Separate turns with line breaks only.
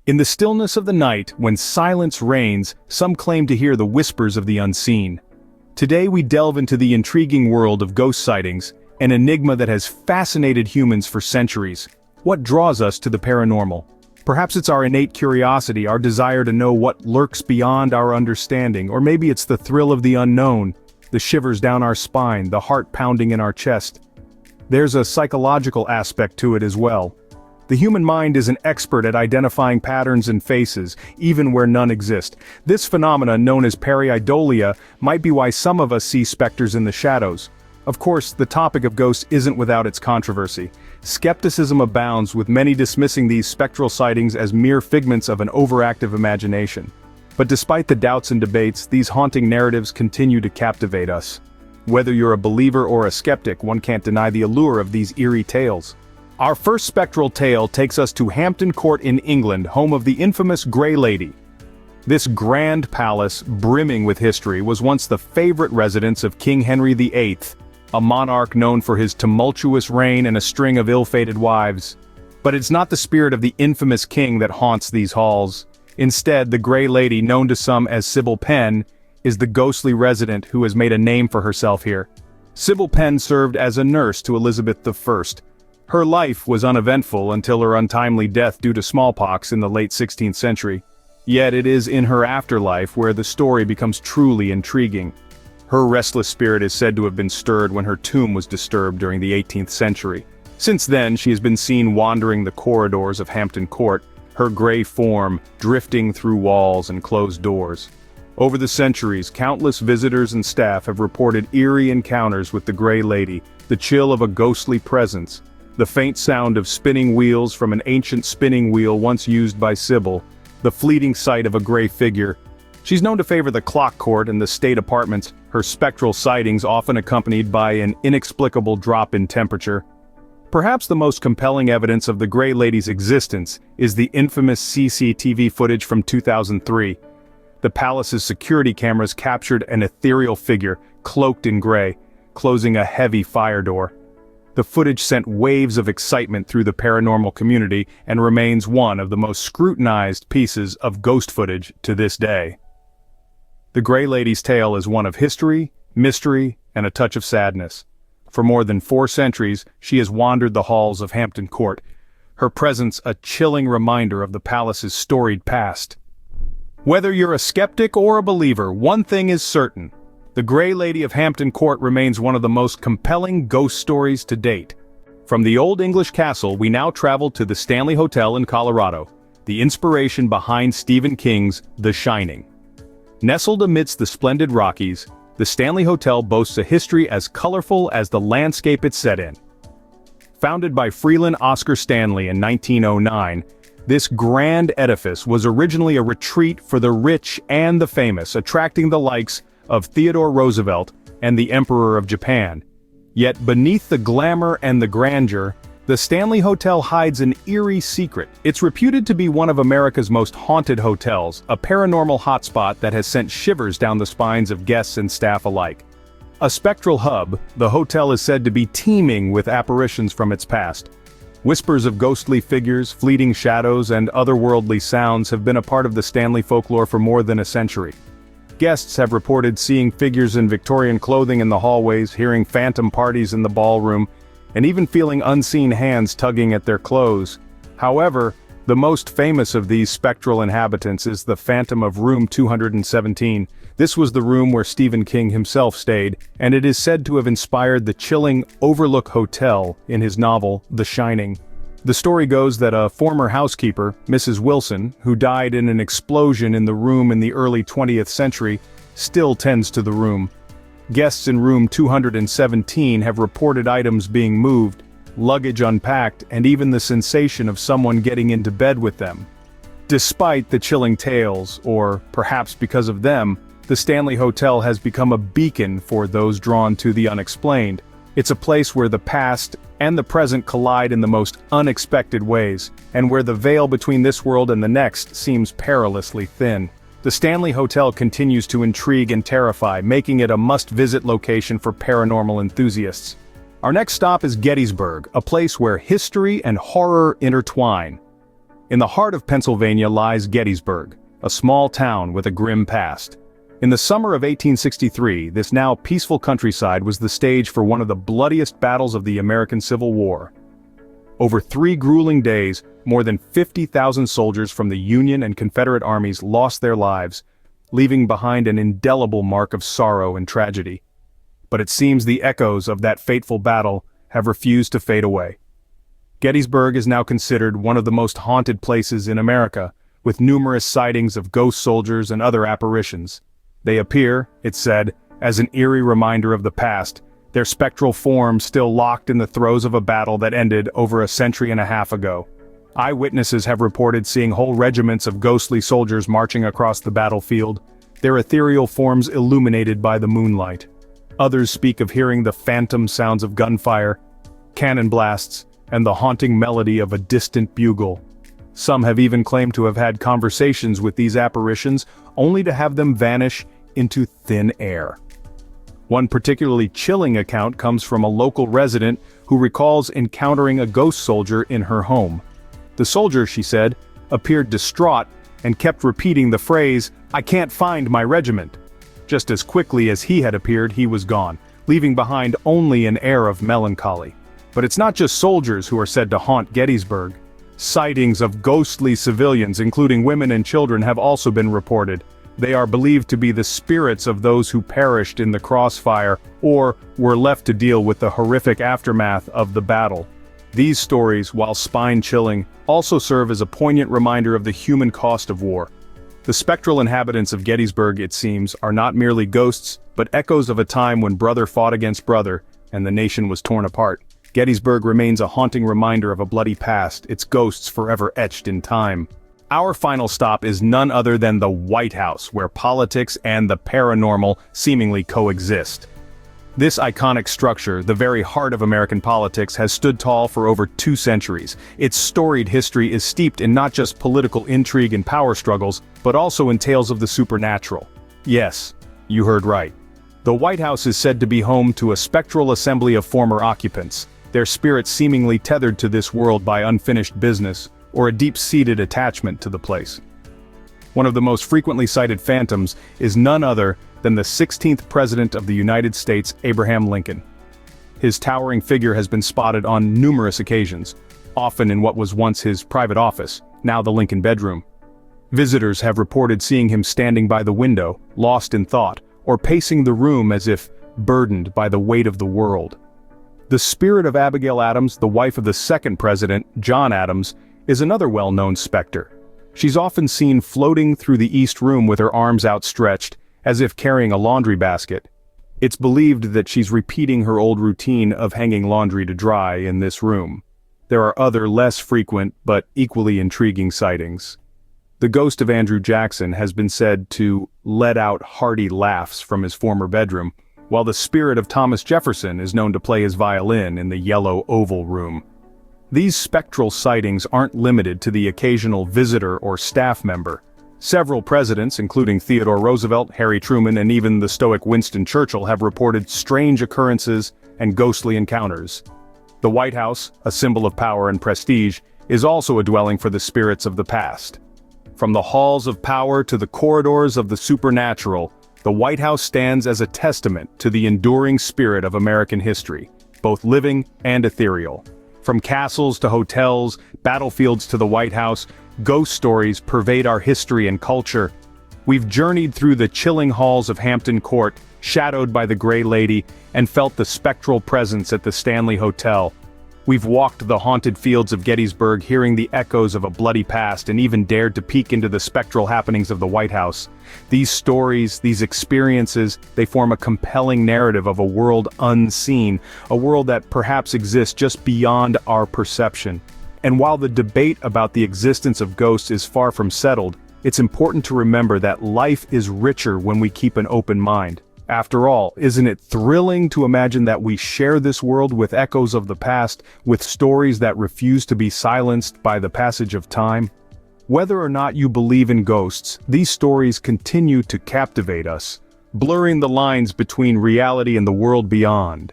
In the stillness of the night, when silence reigns, some claim to hear the whispers of the unseen. Today we delve into the intriguing world of ghost sightings, an enigma that has fascinated humans for centuries. What draws us to the paranormal? Perhaps it's our innate curiosity, our desire to know what lurks beyond our understanding, or maybe it's the thrill of the unknown, the shivers down our spine, the heart pounding in our chest. There's a psychological aspect to it as well. The human mind is an expert at identifying patterns and faces, even where none exist. This phenomena, known as pareidolia, might be why some of us see specters in the shadows. Of course, the topic of ghosts isn't without its controversy. Skepticism abounds, with many dismissing these spectral sightings as mere figments of an overactive imagination. But despite the doubts and debates, these haunting narratives continue to captivate us. Whether you're a believer or a skeptic, one can't deny the allure of these eerie tales. Our first spectral tale takes us to Hampton Court in England, home of the infamous Grey Lady. This grand palace, brimming with history, was once the favorite residence of King Henry VIII, a monarch known for his tumultuous reign and a string of ill-fated wives. But it's not the spirit of the infamous king that haunts these halls. Instead, the Grey Lady, known to some as Sybil Penn, is the ghostly resident who has made a name for herself here. Sybil Penn served as a nurse to Elizabeth I. Her life was uneventful until her untimely death due to smallpox in the late 16th century. Yet it is in her afterlife where the story becomes truly intriguing. Her restless spirit is said to have been stirred when her tomb was disturbed during the 18th century. Since then, she has been seen wandering the corridors of Hampton Court, her gray form drifting through walls and closed doors. Over the centuries, countless visitors and staff have reported eerie encounters with the Grey Lady, the chill of a ghostly presence, the faint sound of spinning wheels from an ancient spinning wheel once used by Sybil, the fleeting sight of a gray figure. She's known to favor the clock court and the state apartments, her spectral sightings often accompanied by an inexplicable drop in temperature. Perhaps the most compelling evidence of the Grey Lady's existence is the infamous CCTV footage from 2003. The palace's security cameras captured an ethereal figure, cloaked in gray, closing a heavy fire door. The footage sent waves of excitement through the paranormal community and remains one of the most scrutinized pieces of ghost footage to this day. The Grey Lady's tale is one of history, mystery, and a touch of sadness. For more than 4 centuries, she has wandered the halls of Hampton Court, her presence a chilling reminder of the palace's storied past. Whether you're a skeptic or a believer, one thing is certain. The Grey Lady of Hampton Court remains one of the most compelling ghost stories to date. From the Old English castle, we now travel to the Stanley Hotel in Colorado, the inspiration behind Stephen King's The Shining. Nestled amidst the splendid Rockies, the Stanley Hotel boasts a history as colorful as the landscape it's set in. Founded by Freeland Oscar Stanley in 1909, this grand edifice was originally a retreat for the rich and the famous, attracting the likes of Theodore Roosevelt and the Emperor of Japan. Yet beneath the glamour and the grandeur, the Stanley Hotel hides an eerie secret. It's reputed to be one of America's most haunted hotels, a paranormal hotspot that has sent shivers down the spines of guests and staff alike. A spectral hub, the hotel is said to be teeming with apparitions from its past. Whispers of ghostly figures, fleeting shadows, and otherworldly sounds have been a part of the Stanley folklore for more than a century. Guests have reported seeing figures in Victorian clothing in the hallways, hearing phantom parties in the ballroom, and even feeling unseen hands tugging at their clothes. However, the most famous of these spectral inhabitants is the phantom of room 217. This was the room where Stephen King himself stayed, and it is said to have inspired the chilling Overlook Hotel in his novel, The Shining. The story goes that a former housekeeper, Mrs. Wilson, who died in an explosion in the room in the early 20th century, still tends to the room. Guests in room 217 have reported items being moved, luggage unpacked, and even the sensation of someone getting into bed with them. Despite the chilling tales, or perhaps because of them, the Stanley Hotel has become a beacon for those drawn to the unexplained. It's a place where the past and the present collide in the most unexpected ways, and where the veil between this world and the next seems perilously thin. The Stanley Hotel continues to intrigue and terrify, making it a must-visit location for paranormal enthusiasts. Our next stop is Gettysburg, a place where history and horror intertwine. In the heart of Pennsylvania lies Gettysburg, a small town with a grim past. In the summer of 1863, this now peaceful countryside was the stage for one of the bloodiest battles of the American Civil War. Over 3 grueling days, more than 50,000 soldiers from the Union and Confederate armies lost their lives, leaving behind an indelible mark of sorrow and tragedy. But it seems the echoes of that fateful battle have refused to fade away. Gettysburg is now considered one of the most haunted places in America, with numerous sightings of ghost soldiers and other apparitions. They appear, it's said, as an eerie reminder of the past, their spectral forms still locked in the throes of a battle that ended over a century and a half ago. Eyewitnesses have reported seeing whole regiments of ghostly soldiers marching across the battlefield, their ethereal forms illuminated by the moonlight. Others speak of hearing the phantom sounds of gunfire, cannon blasts, and the haunting melody of a distant bugle. Some have even claimed to have had conversations with these apparitions, only to have them vanish into thin air. One particularly chilling account comes from a local resident who recalls encountering a ghost soldier in her home. The soldier, she said, appeared distraught and kept repeating the phrase, "I can't find my regiment." Just as quickly as he had appeared, he was gone, leaving behind only an air of melancholy. But it's not just soldiers who are said to haunt Gettysburg. Sightings of ghostly civilians, including women and children, have also been reported. They are believed to be the spirits of those who perished in the crossfire or were left to deal with the horrific aftermath of the battle. These stories, while spine-chilling, also serve as a poignant reminder of the human cost of war. The spectral inhabitants of Gettysburg, it seems, are not merely ghosts, but echoes of a time when brother fought against brother, and the nation was torn apart. Gettysburg remains a haunting reminder of a bloody past, its ghosts forever etched in time. Our final stop is none other than the White House, where politics and the paranormal seemingly coexist. This iconic structure, the very heart of American politics, has stood tall for over 2 centuries. Its storied history is steeped in not just political intrigue and power struggles, but also in tales of the supernatural. Yes, you heard right. The White House is said to be home to a spectral assembly of former occupants, their spirits seemingly tethered to this world by unfinished business, or a deep-seated attachment to the place. One of the most frequently cited phantoms is none other than the 16th President of the United States, Abraham Lincoln. His towering figure has been spotted on numerous occasions, often in what was once his private office, now the Lincoln bedroom. Visitors have reported seeing him standing by the window, lost in thought, or pacing the room as if burdened by the weight of the world. The spirit of Abigail Adams, the wife of the second president, John Adams, is another well-known specter. She's often seen floating through the East Room with her arms outstretched, as if carrying a laundry basket. It's believed that she's repeating her old routine of hanging laundry to dry in this room. There are other less frequent but equally intriguing sightings. The ghost of Andrew Jackson has been said to let out hearty laughs from his former bedroom, while the spirit of Thomas Jefferson is known to play his violin in the yellow Oval Room. These spectral sightings aren't limited to the occasional visitor or staff member. Several presidents, including Theodore Roosevelt, Harry Truman, and even the stoic Winston Churchill, have reported strange occurrences and ghostly encounters. The White House, a symbol of power and prestige, is also a dwelling for the spirits of the past. From the halls of power to the corridors of the supernatural, the White House stands as a testament to the enduring spirit of American history, both living and ethereal. From castles to hotels, battlefields to the White House, ghost stories pervade our history and culture. We've journeyed through the chilling halls of Hampton Court, shadowed by the Gray Lady, and felt the spectral presence at the Stanley Hotel. We've walked the haunted fields of Gettysburg, hearing the echoes of a bloody past, and even dared to peek into the spectral happenings of the White House. These stories, these experiences, they form a compelling narrative of a world unseen, a world that perhaps exists just beyond our perception. And while the debate about the existence of ghosts is far from settled, it's important to remember that life is richer when we keep an open mind. After all, isn't it thrilling to imagine that we share this world with echoes of the past, with stories that refuse to be silenced by the passage of time? Whether or not you believe in ghosts, these stories continue to captivate us, blurring the lines between reality and the world beyond.